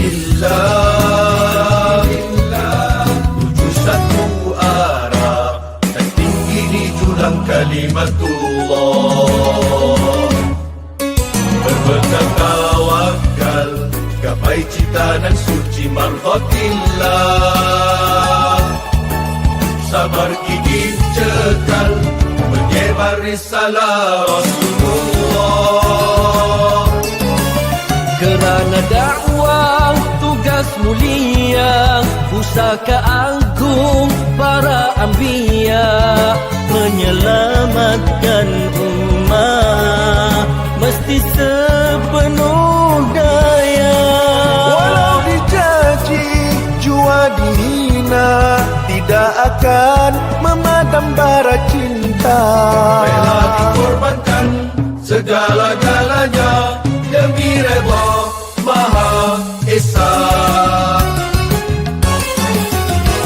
Billah, tuju satu arah, tertinggi di jurang kalimatullah. Berpegang tawakal, gapai cita dan suci marhatillah. Sabar gigih cekal, menyebar risalah Rasulullah. Kerana dakwah tugas mulia, pusaka agung para anbiya, menyelamatkan ummah mesti sepenuh daya. Walau dicaci, jua dihina, tidak akan memadam bara cinta. Rela dikorbankan segala-galanya demi redha Maha Esa.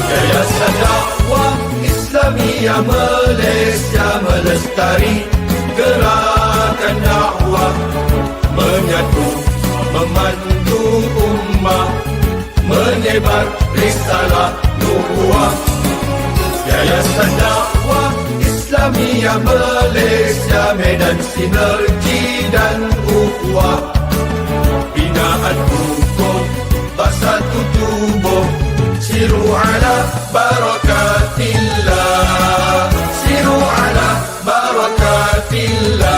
Yayasan dakwah Islamiyah Malaysia melestari, gerakan dakwah menyatu, memandu ummah, menyebar risalah nubuah. Yayasan dakwah Islamiyah Malaysia, medan sinergi dan ukhuwah, binaan hukum bersatu tubuh, siru ala barakatillah, siru ala barakatillah.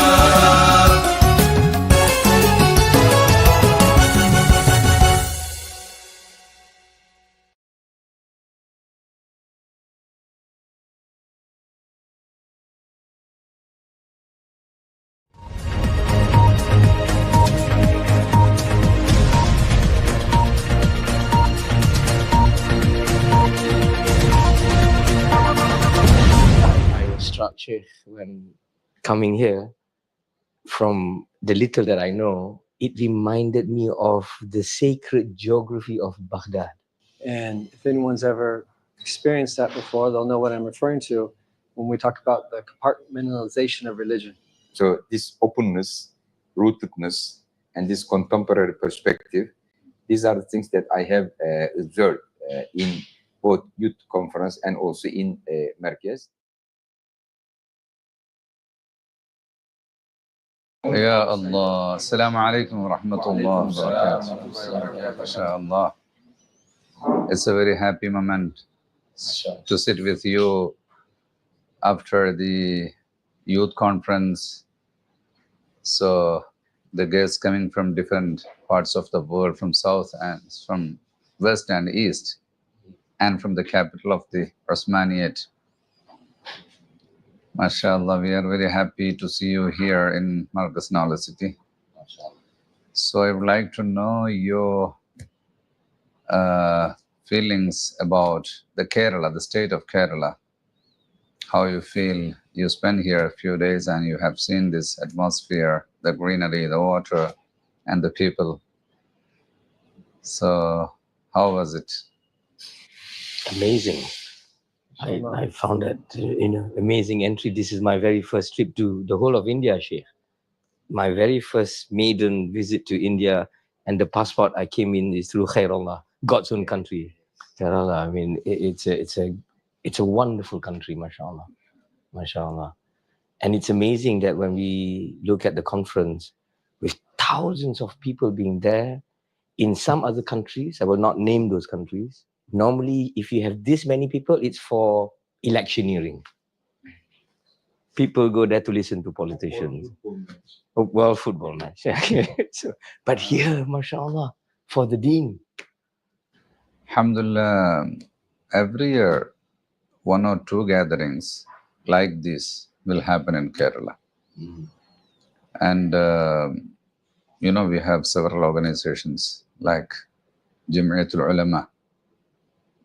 Structure when coming here, from the little that I know, it reminded me of the sacred geography of Baghdad. And if anyone's ever experienced that before, they'll know what I'm referring to when we talk about the compartmentalization of religion. So this openness, rootedness, and this contemporary perspective, these are the things that I have observed in both youth conference and also in Merkez. Ya Allah, Assalamu alaikum wa rahmatullah wa barakatuh. MashaAllah. It's a very happy moment to sit with you after the youth conference. So the guests coming from different parts of the world, from south and from west and east, and from the capital of the Osmaniyat. MashaAllah, we are very happy to see you here in Marcus Knowledge City. So I would like to know your feelings about the Kerala, the state of Kerala. How you feel? You spent here a few days and you have seen this atmosphere, the greenery, the water, and the people. So how was it? Amazing. I found that amazing entry. This is my very first trip to the whole of India, Sheikh. My very first maiden visit to India, and the passport I came in is through Khairullah, God's own country. Kerala, I mean, it's a wonderful country, mashallah, mashallah. And it's amazing that when we look at the conference, with thousands of people being there, in some other countries, I will not name those countries, normally, if you have this many people, it's for electioneering. People go there to listen to politicians. World football match. So, but here, mashallah, for the deen. Alhamdulillah, every year, 1 or 2 gatherings like this will happen in Kerala. And, you know, we have several organizations like Jam'iyatul Ulama,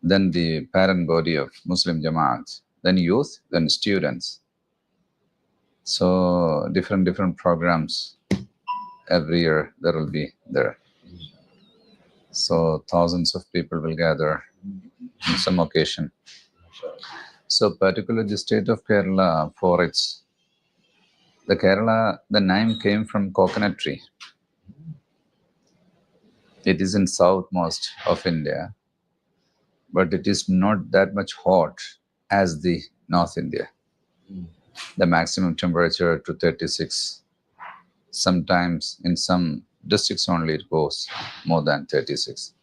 then the parent body of Muslim Jamaat, then youth, then students. So different programs every year there will be there. So thousands of people will gather on some occasion. So particularly the state of Kerala, for its, the name came from coconut tree. It is in southmost of India, but it is not that much hot as the North India. The maximum temperature to 36. Sometimes in some districts only it goes more than 36.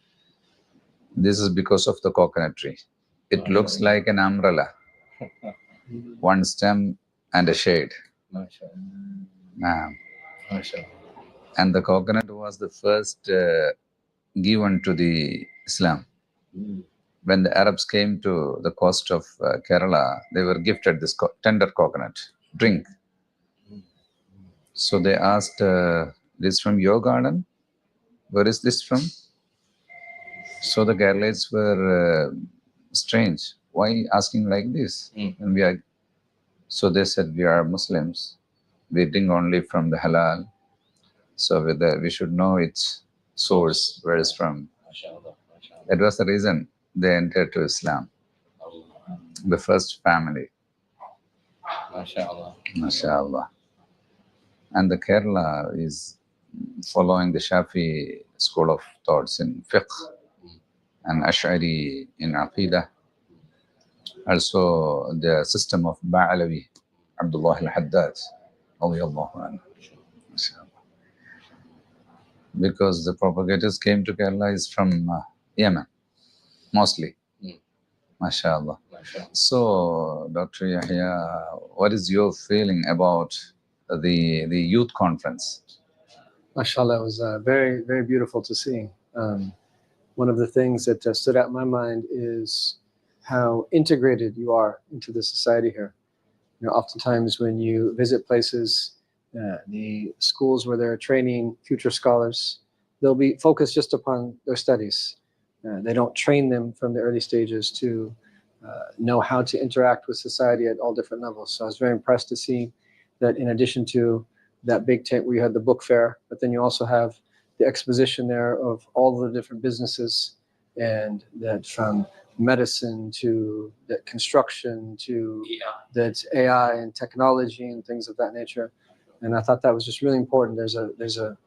This is because of the coconut tree. It looks like an umbrella, one stem and a shade. And the coconut was the first given to the Islam. When the Arabs came to the coast of Kerala, they were gifted this tender coconut drink. So they asked, this from your garden? Where is this from? So the Keralites were strange. Why asking like this? And so they said, we are Muslims. We drink only from the halal. So we should know its source, where it's from. That was the reason they entered to Islam. The first family. MashaAllah. And the Kerala is following the Shafi school of thoughts in fiqh and Ash'ari in Aqidah. Also the system of Ba'alawi, Abdullah al-Haddad, because the propagators came to Kerala is from Yemen, mostly. MashaAllah. So, Dr. Yahya, what is your feeling about the youth conference? MashaAllah, it was very, very beautiful to see. One of the things that stood out in my mind is how integrated you are into the society here. You know, oftentimes when you visit places, the schools where they're training future scholars, they'll be focused just upon their studies. They don't train them from the early stages to know how to interact with society at all different levels. So I was very impressed to see that in addition to that big tent where you had the book fair, but then you also have the exposition there of all the different businesses, and that from medicine to that construction to that AI and technology and things of that nature. And I thought that was just really important. There's a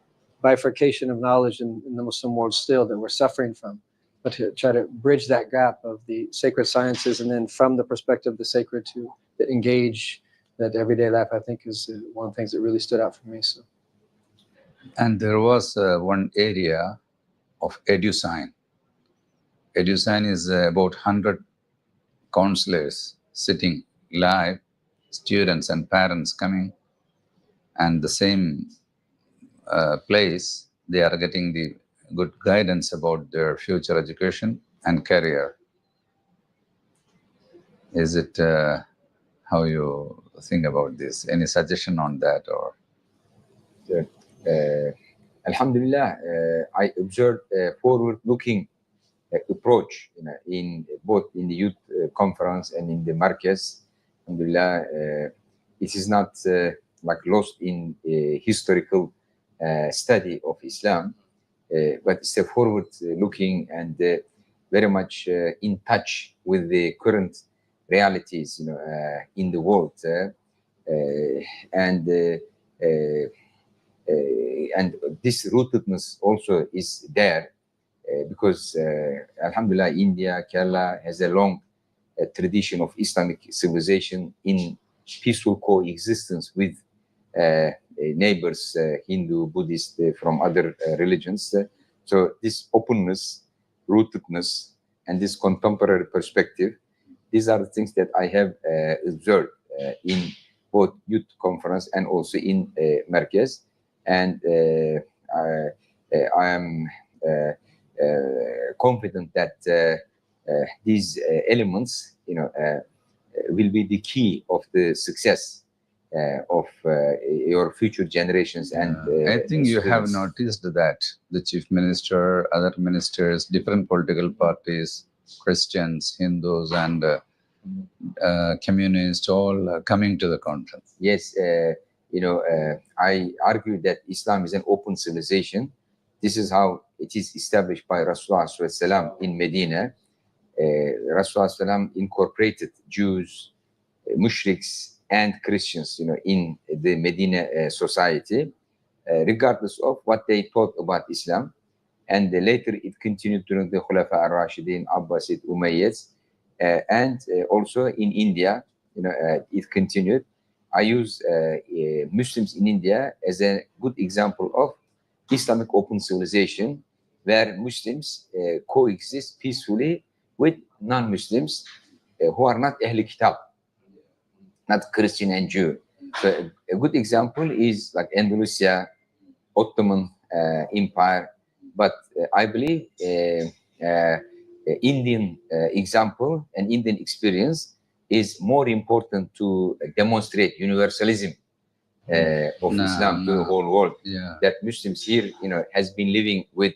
bifurcation of knowledge in the Muslim world still that we're suffering from, but to try to bridge that gap of the sacred sciences and then from the perspective of the sacred to engage that everyday life, I think is one of the things that really stood out for me. So. And there was one area of EduSign. EduSign is about 100 counselors sitting live, students and parents coming, and the same place, they are getting the good guidance about their future education and career. Is it how you think about this? Any suggestion on that? Or Alhamdulillah, I observed a forward-looking approach, in both in the youth conference and in the markets. Alhamdulillah, it is not like lost in a historical study of Islam, but it's a forward-looking and very much in touch with the current realities, in the world, and this rootedness also is there because Alhamdulillah, India, Kerala has a long tradition of Islamic civilization in peaceful coexistence with neighbors, Hindu, Buddhist, from other religions. So this openness, rootedness, and this contemporary perspective, these are the things that I have observed in both youth conference and also in Merkez. And I am confident that these elements, will be the key of the success of your future generations. And I think you have noticed that the chief minister, other ministers, different political parties, Christians, Hindus, and communists, all coming to the conference. Yes, I argue that Islam is an open civilization. This is how it is established by Rasulullah in Medina. Rasulullah incorporated Jews, mushriks, and Christians, in the Medina society, regardless of what they thought about Islam. and later it continued during the Khulafa al-Rashidin, Abbasid, Umayyads, and also in India, it continued. I use Muslims in India as a good example of Islamic open civilization, where Muslims coexist peacefully with non-Muslims who are not Ahl Kitab, not Christian and Jew. So a good example is like Andalusia, Ottoman Empire, but I believe Indian example and Indian experience is more important to demonstrate universalism of Islam to the whole world. Yeah. That Muslims here, has been living with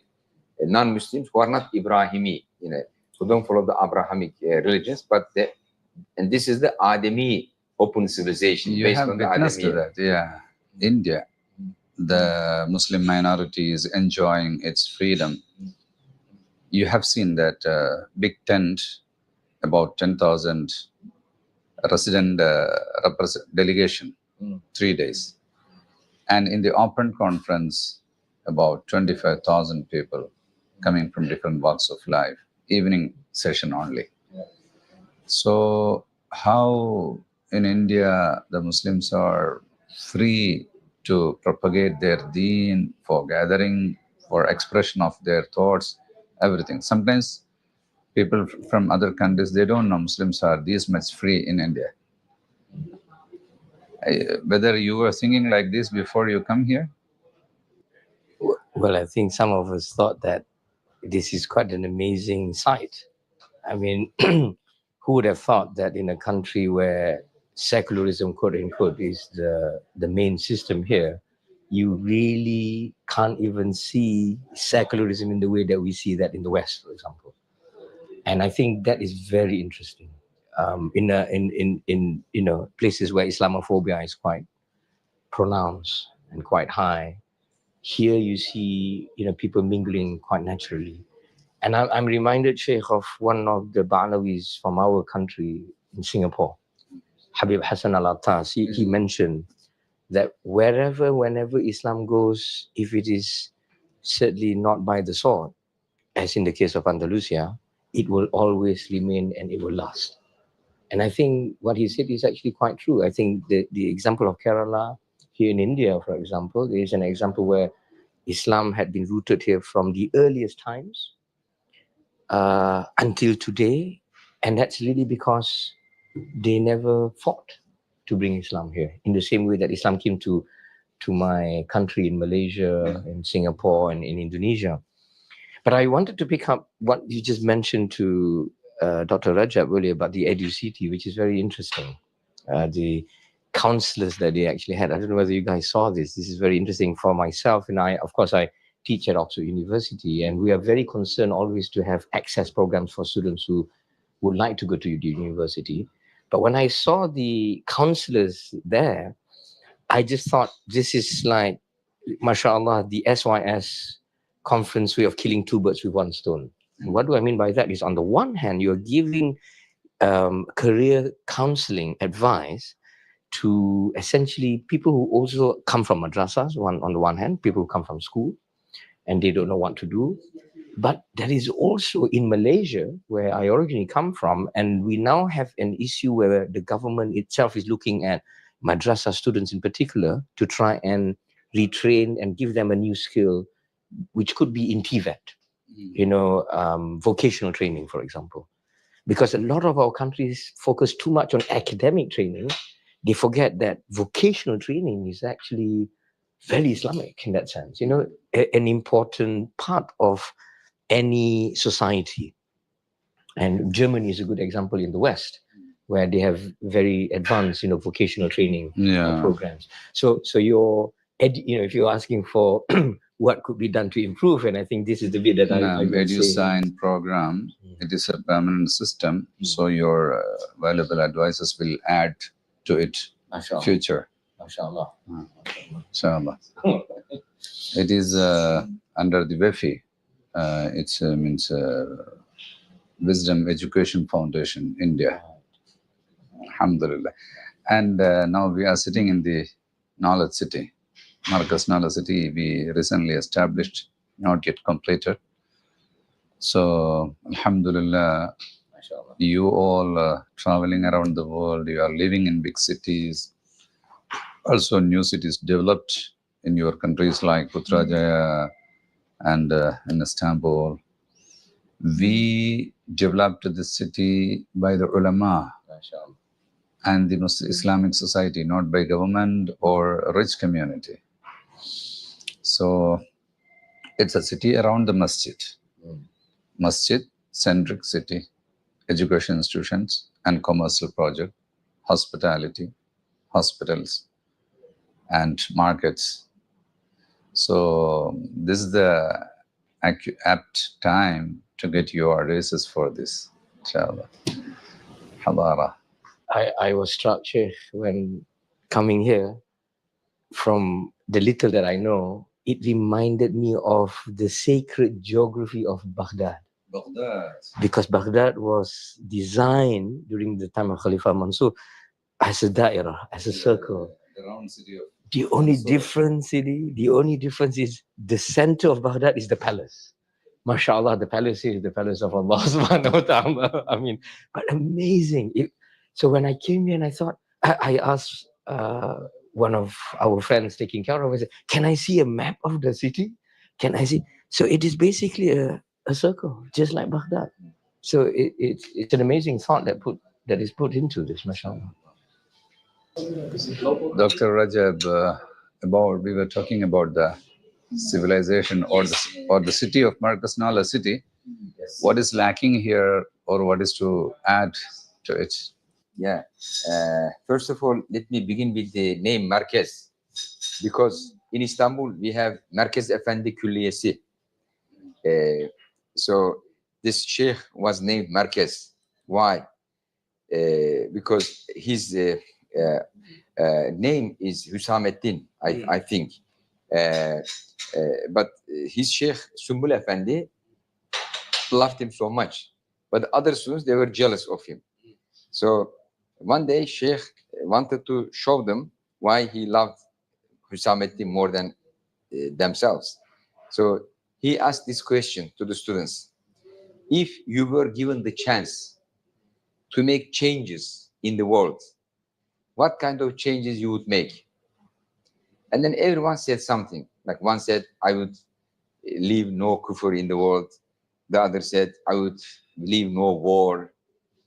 non-Muslims who are not Ibrahimi, who don't follow the Abrahamic religions, and this is the Adami open civilization You based have on the witnessed Adami. that, yeah. India, the Muslim minority is enjoying its freedom. You have seen that big tent, about 10,000 resident delegation, 3 days. And in the open conference, about 25,000 people coming from different walks of life, evening session only. So how in India the Muslims are free to propagate their deen, for gathering, for expression of their thoughts, everything. Sometimes people from other countries, they don't know Muslims are this much free in India. Whether you were thinking like this before you come here? Well, I think some of us thought that this is quite an amazing sight. I mean, who would have thought that in a country where secularism, quote unquote, is the main system here, you really can't even see secularism in the way that we see that in the West, for example. And I think that is very interesting. In places where Islamophobia is quite pronounced and quite high, here you see people mingling quite naturally. And I'm reminded, Sheikh, of one of the Ba'alawis from our country in Singapore, Habib Hassan al-Attas. He mentioned that whenever Islam goes, if it is certainly not by the sword, as in the case of Andalusia, it will always remain and it will last. And I think what he said is actually quite true. I think the example of Kerala here in India, for example, is an example where Islam had been rooted here from the earliest times until today. And that's really because they never fought to bring Islam here, in the same way that Islam came to my country in Malaysia, in Singapore, and in Indonesia. But I wanted to pick up what you just mentioned to Dr. Rajab earlier about the EduCity, which is very interesting. The counselors that they actually had. I don't know whether you guys saw this. This is very interesting for myself. And I teach at Oxford University, and we are very concerned always to have access programs for students who would like to go to the university. But when I saw the counselors there, I just thought this is like, mashallah, the SYS conference way of killing two birds with one stone. And what do I mean by that is, on the one hand, you're giving career counseling advice to essentially people who also come from madrasas, on the one hand, people who come from school and they don't know what to do. But there is also in Malaysia, where I originally come from, and we now have an issue where the government itself is looking at madrasa students in particular to try and retrain and give them a new skill, which could be in TVET, vocational training, for example. Because a lot of our countries focus too much on academic training. They forget that vocational training is actually very Islamic in that sense, an important part of any society. And Germany is a good example in the West, where they have very advanced, vocational training programs. So if you're asking for what could be done to improve, and I think this is the bit that I would say. EduSign program, it is a permanent system, so your valuable advices will add to it future. MashaAllah. Inshallah. It is under the WAFI. It means Wisdom Education Foundation, India. Alhamdulillah. And now we are sitting in the Knowledge City, Marcus Knowledge City. We recently established not yet completed. So, Alhamdulillah, you all traveling around the world, you are living in big cities, also new cities developed in your countries like Putrajaya and in Istanbul. We developed this city by the ulama and the Islamic society, not by government or a rich community. So it's a city around the masjid. Masjid-centric city, education institutions and commercial project, hospitality, hospitals and markets. So this is the apt time to get your races for this, inshallah. Hadara. I was struck, Sheikh, when coming here, from the little that I know, it reminded me of the sacred geography of Baghdad. Because Baghdad was designed during the time of Khalifa Mansur as a dairah, as a circle. The round city of The only difference is the center of Baghdad is the palace. MashaAllah, the palace is the palace of Allah subhanahu wa ta'ala. I mean, but amazing. So when I came here and I thought, I asked one of our friends taking care of it, can I see a map of the city? Can I see? So it is basically a circle, just like Baghdad. So it's an amazing thought that is put into this, mashallah. Dr. Rajab, we were talking about the civilization or the city of Marcus Nala city. What is lacking here or what is to add to it? Yeah. First of all, let me begin with the name Marquez, because in Istanbul we have Merkez Efendi Külliyesi. So this sheikh was named Marquez. Why? Because his name is Hüsamettin, I think. But his sheikh Sumbul Efendi loved him so much, but other students, they were jealous of him. So one day sheikh wanted to show them why he loved Hüsamettin more than themselves. So he asked this question to the students: if you were given the chance to make changes in the world, what kind of changes you would make? And then everyone said something. Like one said, I would leave no kufr in the world. The other said, I would leave no war,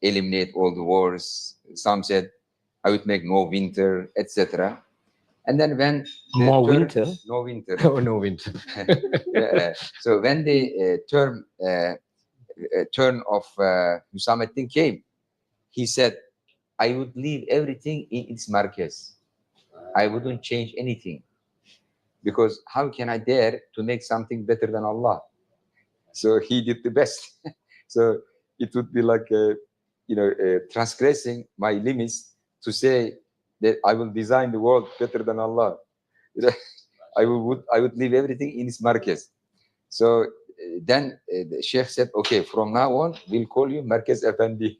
eliminate all the wars. Some said, I would make no winter, etc. And then when No winter. Oh, no winter. So when the turn of Hüsamettin came, he said, I would leave everything in its markets. I wouldn't change anything, because how can I dare to make something better than Allah? So he did the best. So it would be like transgressing my limits to say that I will design the world better than Allah. I would leave everything in its markets. So then the sheikh said, okay, from now on we'll call you Merkez Efendi.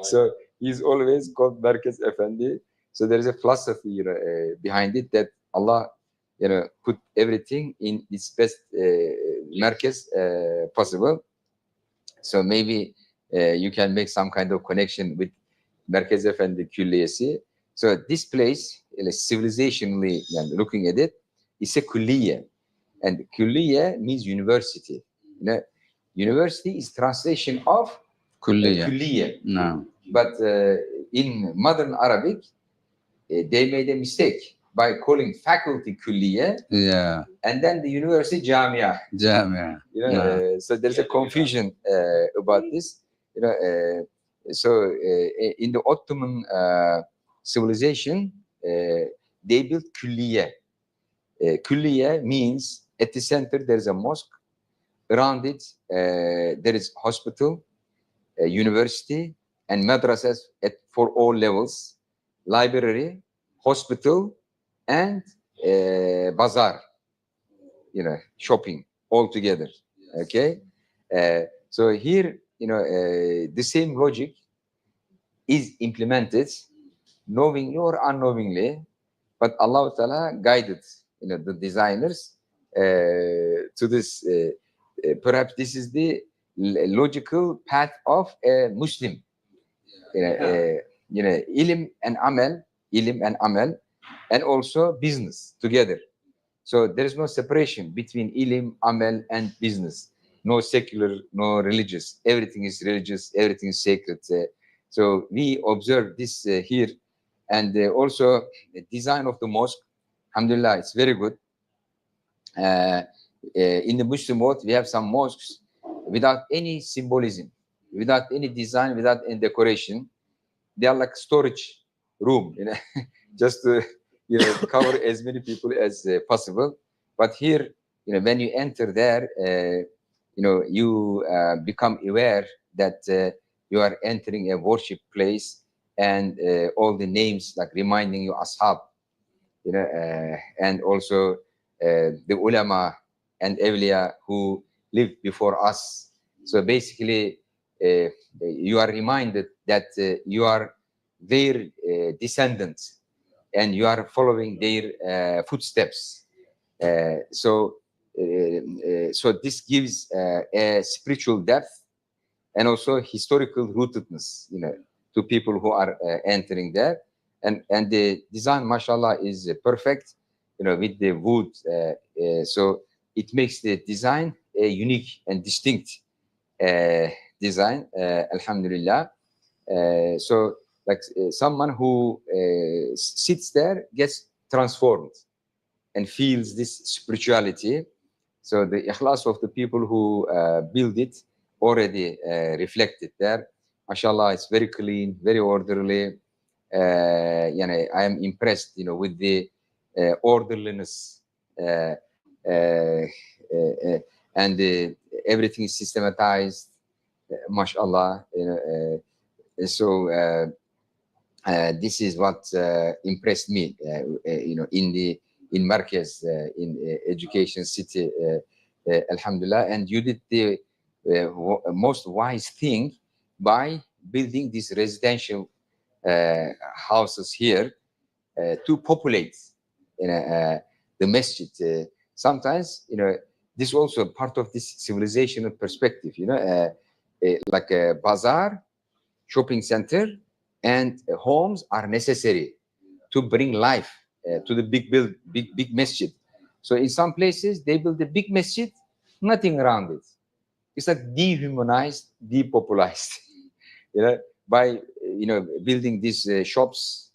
So he's always called Merkez Efendi. So there is a philosophy behind it, that Allah put everything in its best Merkez possible. So maybe you can make some kind of connection with Merkez Efendi Külliyesi. So this place, civilizationally looking at it, is a külliye. And külliye means university. University is translation of külliye. No. But in modern Arabic, they made a mistake by calling faculty külliye, and then the university jamia. So there's a confusion about this. So in the Ottoman civilization, they built külliye. Külliye means at the center there is a mosque. Around it there is hospital, university, and madrasas for all levels, library, hospital, and bazaar, shopping all together. Okay, so here, the same logic is implemented, knowingly or unknowingly, but Allah Ta'ala guided, the designers to this. Perhaps this is the logical path of a Muslim. Ilm and amal, and also business together. So there is no separation between ilm, amal, and business. No secular, no religious. Everything is religious. Everything is sacred. So we observe this here, and also the design of the mosque. Alhamdulillah, it's very good. In the Muslim world, we have some mosques without any symbolism, without any design, without any decoration. They are like storage room, just to cover as many people as possible. But here, when you enter there, you become aware that you are entering a worship place, and all the names like reminding you ashab, and also the ulama and awliya who lived before us. So basically, you are reminded that you are their descendants, and you are following their footsteps. So this gives a spiritual depth and also historical rootedness, to people who are entering there. And the design, mashallah, is perfect, with the wood. So it makes the design a unique and distinct design, alhamdulillah. So like someone who sits there gets transformed and feels this spirituality. So the ikhlas of the people who build it already reflected there. Mashallah, it's very clean, very orderly. I am impressed, with the orderliness, and everything is systematized, mashallah. So this is what impressed me, in Markaz, in education city, alhamdulillah. And you did the most wise thing by building these residential houses here to populate the masjid. Sometimes, this also part of this civilizational perspective, like a bazaar, shopping center, and homes are necessary to bring life to the big masjid. So in some places, they build a big masjid, nothing around it. It's like dehumanized, depopulized, by, building these shops,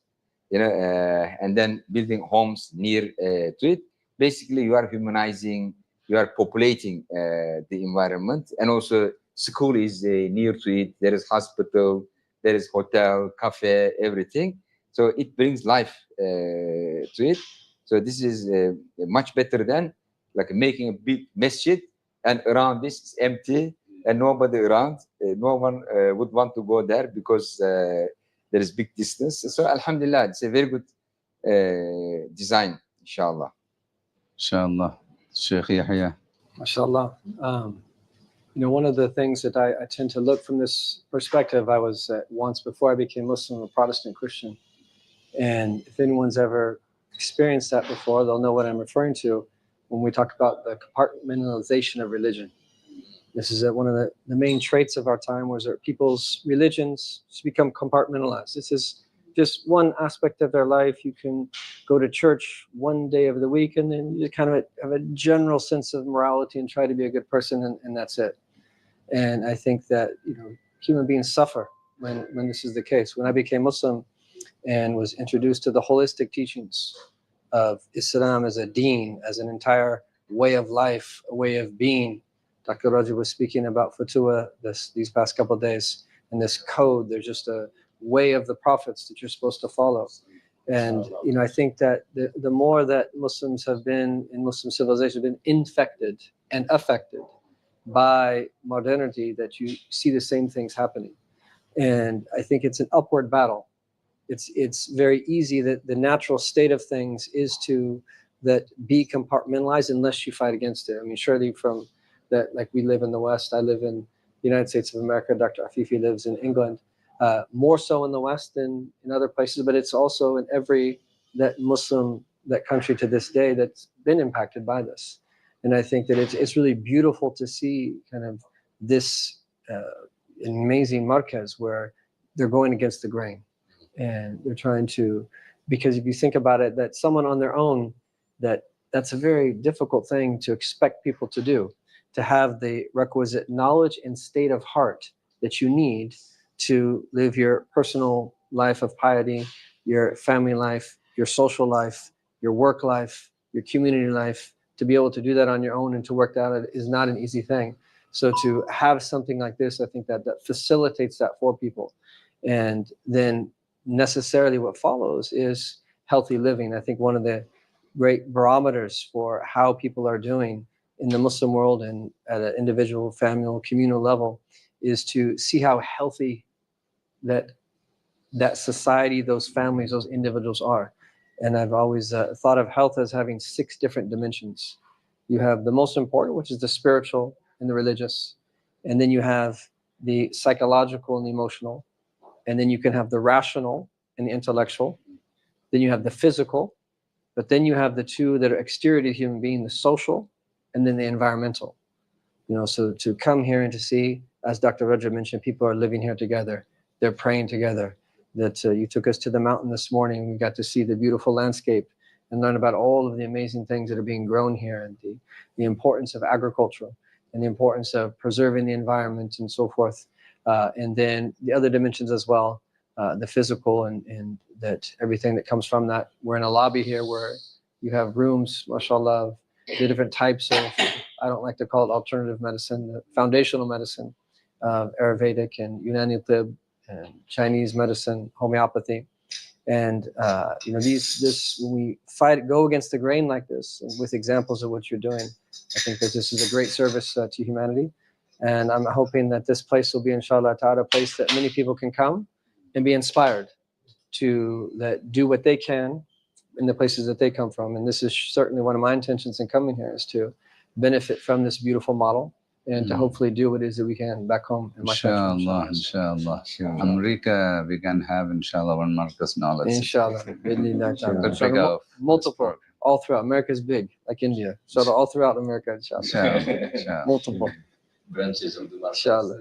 and then building homes near to it. Basically, you are humanizing, you are populating the environment, and also school is near to it. There is hospital, there is hotel, cafe, everything. So it brings life to it. So this is much better than like making a big masjid and around this is empty and nobody around. No one would want to go there because there is big distance. So alhamdulillah, it's a very good design, inshallah. Inshallah. Sheikh Yahya. MashaAllah. One of the things that I tend to look from this perspective, I was once before I became Muslim, a Protestant Christian. And if anyone's ever experienced that before, they'll know what I'm referring to when we talk about the compartmentalization of religion. This is one of the main traits of our time, was that people's religions become compartmentalized. This is just one aspect of their life. You can go to church one day of the week and then you kind of have a general sense of morality and try to be a good person, and that's it. And I think that human beings suffer when this is the case. When I became Muslim and was introduced to the holistic teachings of Islam as a deen, as an entire way of life, a way of being. Dr. Rajab was speaking about Fatwa these past couple of days, and this code. There's just a way of the prophets that you're supposed to follow. And I think that the more that Muslims have been in Muslim civilization, have been infected and affected by modernity, that you see the same things happening. And I think it's an upward battle. It's very easy that the natural state of things is to be compartmentalized unless you fight against it. I mean, surely from that, like we live in the West, I live in the United States of America, Dr. AFIFI lives in England, more so in the West than in other places, but it's also in every that country to this day that's been impacted by this. And I think that it's really beautiful to see kind of this amazing markaz where they're going against the grain, and they're trying to, because if you think about it, that someone on their own, that's a very difficult thing to expect people to do, to have the requisite knowledge and state of heart that you need to live your personal life of piety, your family life, your social life, your work life, your community life. To be able to do that on your own and to work that out is not an easy thing. So to have something like this, I think that facilitates that for people. And then necessarily what follows is healthy living. I think one of the great barometers for how people are doing in the Muslim world and at an individual, family, communal level is to see how healthy that society, those families, those individuals are. And I've always thought of health as having 6 different dimensions. You have the most important, which is the spiritual and the religious. And then you have the psychological and the emotional. And then you can have the rational and the intellectual. Then you have the physical. But then you have the 2 that are exterior to the human being, the social and then the environmental. You know, so to come here and to see, as Dr. Rajab mentioned, people are living here together. They're praying together. That you took us to the mountain this morning. We got to see the beautiful landscape and learn about all of the amazing things that are being grown here, and the importance of agriculture and the importance of preserving the environment and so forth. And then the other dimensions as well, the physical and that everything that comes from that. We're in a lobby here where you have rooms, mashallah, the different types of, I don't like to call it alternative medicine, the foundational medicine, Ayurvedic and Unani Tib, and Chinese medicine, homeopathy. And you know, when we go against the grain like this, and with examples of what you're doing, I think that this is a great service to humanity. And I'm hoping that this place will be, inshallah ta'ala, a place that many people can come and be inspired to do what they can in the places that they come from. And this is certainly one of my intentions in coming here, is to benefit from this beautiful model and to hopefully do what it is that we can back home in my country. Inshallah. America, we can have, inshallah, one markaz knowledge. Inshallah. Could pick up Multiple. All throughout. America is big, like India. So all throughout America, inshallah. Inshallah. Multiple. Branches of the Inshallah.